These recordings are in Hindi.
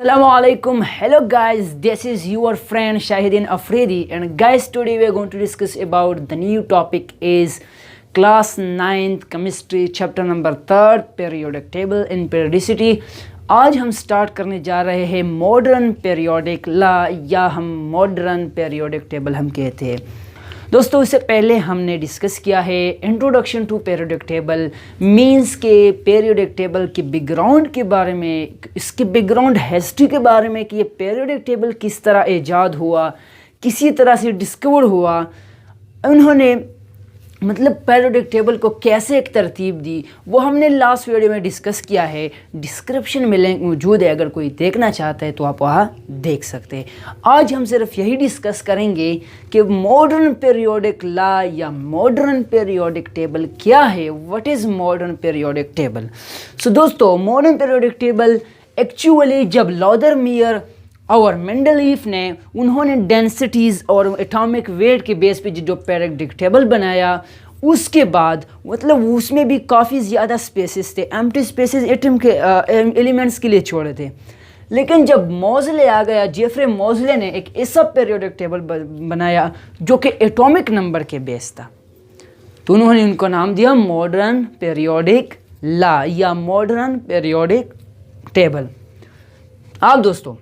Assalamualaikum. Hello guys, this is your friend Shahidin Afridi, and guys, today we are going to discuss about the new topic is class 9th chemistry chapter number 3rd periodic table in periodicity. आज हम स्टार्ट करने जा रहे हैं मॉडर्न पीरियोडिक ला या हम मॉडर्न पीरियोडिक टेबल हम कहते हैं। दोस्तों, इससे पहले हमने डिस्कस किया है introduction to periodic table, means के पीरियोडिक टेबल के बैकग्राउंड के बारे में, इसके बैकग्राउंड हिस्ट्री के बारे में कि ये पीरियोडिक टेबल किस तरह ईजाद हुआ, किसी तरह से डिस्कवर हुआ, उन्होंने मतलब पीरियोडिक टेबल को कैसे एक तरतीब दी, वो हमने लास्ट वीडियो में डिस्कस किया है। डिस्क्रिप्शन में लिंक मौजूद है, अगर कोई देखना चाहता है तो आप वहाँ देख सकते हैं। आज हम सिर्फ यही डिस्कस करेंगे कि मॉडर्न पीरियोडिक ला या मॉडर्न पीरियोडिक टेबल क्या है, what is modern periodic table. So दोस्तों, मॉडर्न पीरियोडिक टेबल एक्चुअली जब लॉदरमियर और मेंडलीफ ने उन्होंने डेंसिटीज़ और एटॉमिक वेट के बेस पे जो पीरियोडिक टेबल बनाया, उसके बाद मतलब उसमें भी काफ़ी ज़्यादा स्पेसेस थे, एम्प्टी स्पेसेस एटम के एलिमेंट्स के लिए छोड़े थे। लेकिन जब मोज़ले आ गया, जेफरे मोज़ले ने एक ऐसा पीरियोडिक टेबल बनाया जो कि एटॉमिक नंबर के बेस था, तो उन्होंने उनको नाम दिया मॉडर्न पीरियोडिक ला या मॉडर्न पीरियोडिक टेबल। अब दोस्तों,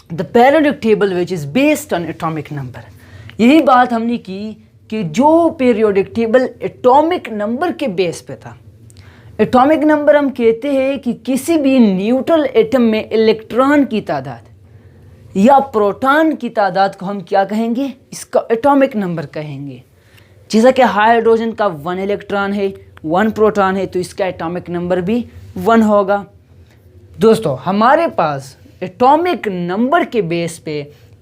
the periodic table which is based on atomic number, यही बात हमने की कि जो पीरियोडिक टेबल एटॉमिक नंबर के बेस पे था। एटॉमिक नंबर हम कहते हैं कि किसी भी न्यूट्रल एटम में इलेक्ट्रॉन की तादाद या प्रोटॉन की तादाद को हम क्या कहेंगे, इसका एटॉमिक नंबर कहेंगे। जैसा कि हाइड्रोजन का 1 इलेक्ट्रॉन है, 1 प्रोटॉन है, तो इसका एटॉमिक नंबर भी 1 होगा। दोस्तों, हमारे पास एटॉमिक नंबर के बेस पे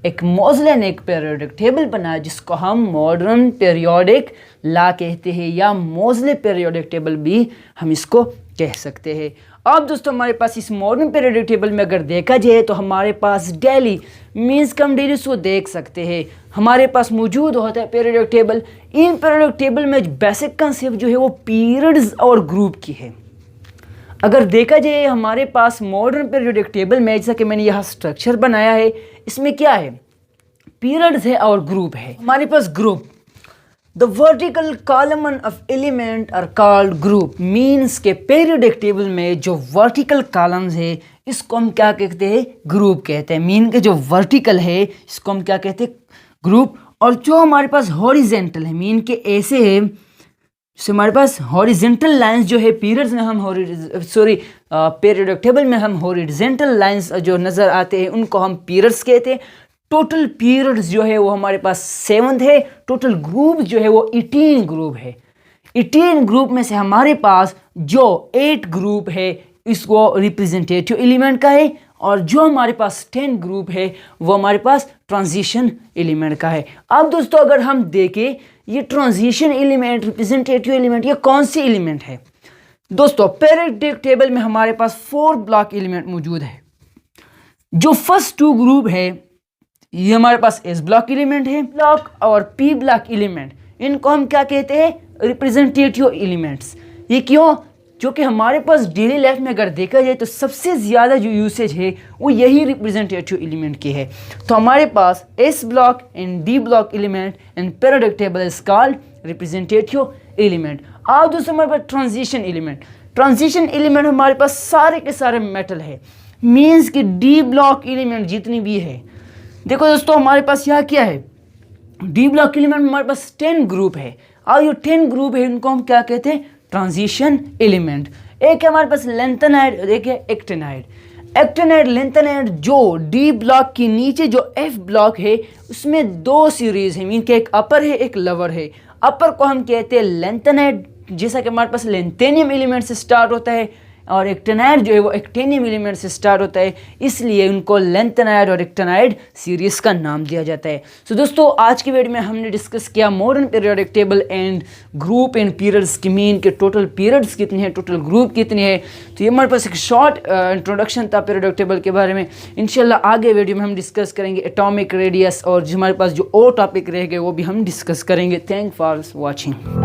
एक मोज़ले ने एक पीरियोडिक टेबल बनाया जिसको हम मॉडर्न पीरियोडिक ला कहते हैं या मोज़ले पीरियोडिक टेबल भी हम इसको कह सकते हैं। अब दोस्तों, हमारे पास इस मॉडर्न पीरियोडिक टेबल में अगर देखा जाए तो हमारे पास डेली मीन्स कि हम डेली उसको देख सकते हैं, हमारे पास मौजूद होता है पीरियोडिक टेबल। इन पीरियोडिक टेबल में बेसिक कंसेप्ट जो है वो पीरियड्स और ग्रुप की है। अगर देखा जाए हमारे पास मॉडर्न पीरियोडिक टेबल में, जैसा कि मैंने यहाँ स्ट्रक्चर बनाया है, इसमें क्या है, पीरियड्स है और ग्रुप है। हमारे पास group, the vertical column of element are called group, means के पीरियोडिक टेबल में जो वर्टिकल कॉलम्स है इसको हम क्या कहते हैं, ग्रुप कहते हैं। मीन के जो वर्टिकल है इसको हम क्या कहते हैं, ग्रुप। और जो हमारे पास हॉरिजेंटल है, मीन के ऐसे है, जैसे हमारे पास हॉरिजेंटल लाइंस जो है पीरियड्स में हम पीरियोडिक टेबल में हम हॉरिजेंटल लाइंस जो नज़र आते हैं उनको हम पीरियड्स कहते हैं। टोटल पीरियड्स जो है वो हमारे पास 7 है। टोटल ग्रुप जो है वो 18 ग्रुप है। 18 ग्रुप में से हमारे पास जो 8 ग्रुप है इसको रिप्रेजेंटेटिव एलिमेंट का है, और जो हमारे पास 10 ग्रुप है वो हमारे पास ट्रांजिशन एलिमेंट का है। अब दोस्तों, अगर हम देखें ये ट्रांजिशन एलिमेंट, रिप्रेजेंटेटिव एलिमेंट, ये कौन सी एलिमेंट है। दोस्तों, पीरियोडिक टेबल में हमारे पास 4 ब्लॉक एलिमेंट मौजूद है। जो फर्स्ट 2 ग्रुप है ये हमारे पास एस ब्लॉक एलिमेंट है, ब्लॉक और पी ब्लॉक एलिमेंट, इनको हम क्या कहते हैं, रिप्रेजेंटेटिव एलिमेंट्स। ये क्यों, जो कि हमारे पास डेली लाइफ में अगर देखा जाए तो सबसे ज़्यादा जो यूसेज है वो यही रिप्रेजेंटेटिव एलिमेंट की है। तो हमारे पास S block and D block element in periodic table is called representative element. अब दोस्तों, हमारे पास ट्रांजिशन एलिमेंट, ट्रांजिशन एलिमेंट हमारे पास सारे के सारे मेटल है, मीन्स कि डी ब्लॉक एलिमेंट जितनी भी है। देखो दोस्तों, हमारे पास यहाँ क्या है, डी ब्लॉक एलिमेंट में हमारे पास 10 ग्रुप है, और जो 10 ग्रुप है इनको हम क्या कहते हैं, ट्रांजिशन एलिमेंट। एक है हमारे पास लेंथेनाइड, एक है एक्टिनाइड। एक्टिनाइड, लेंथेनाइड, जो डी ब्लॉक के नीचे जो एफ ब्लॉक है उसमें 2 सीरीज है, मीन के एक अपर है एक लोअर है। अपर को हम कहते हैं लेंथेनाइड, जैसा कि हमारे पास लेंथेनियम एलिमेंट से स्टार्ट होता है, और एक्टिनाइड जो है वो एक्टिनियम एलिमेंट से स्टार्ट होता है, इसलिए उनको लेंथेनाइड और एक्टिनाइड सीरीज का नाम दिया जाता है। सो दोस्तों, आज की वीडियो में हमने डिस्कस किया modern periodic table and group and periods की, मीन के टोटल पीरियड्स कितने हैं, टोटल ग्रुप कितने हैं। तो ये हमारे पास एक शॉर्ट इंट्रोडक्शन था पीरियोडिक टेबल के बारे में। इंशाल्लाह आगे वीडियो में हम डिस्कस करेंगे एटॉमिक रेडियस, और जो हमारे पास जो और टॉपिक रह गए वो भी हम डिस्कस करेंगे। Thank for watching.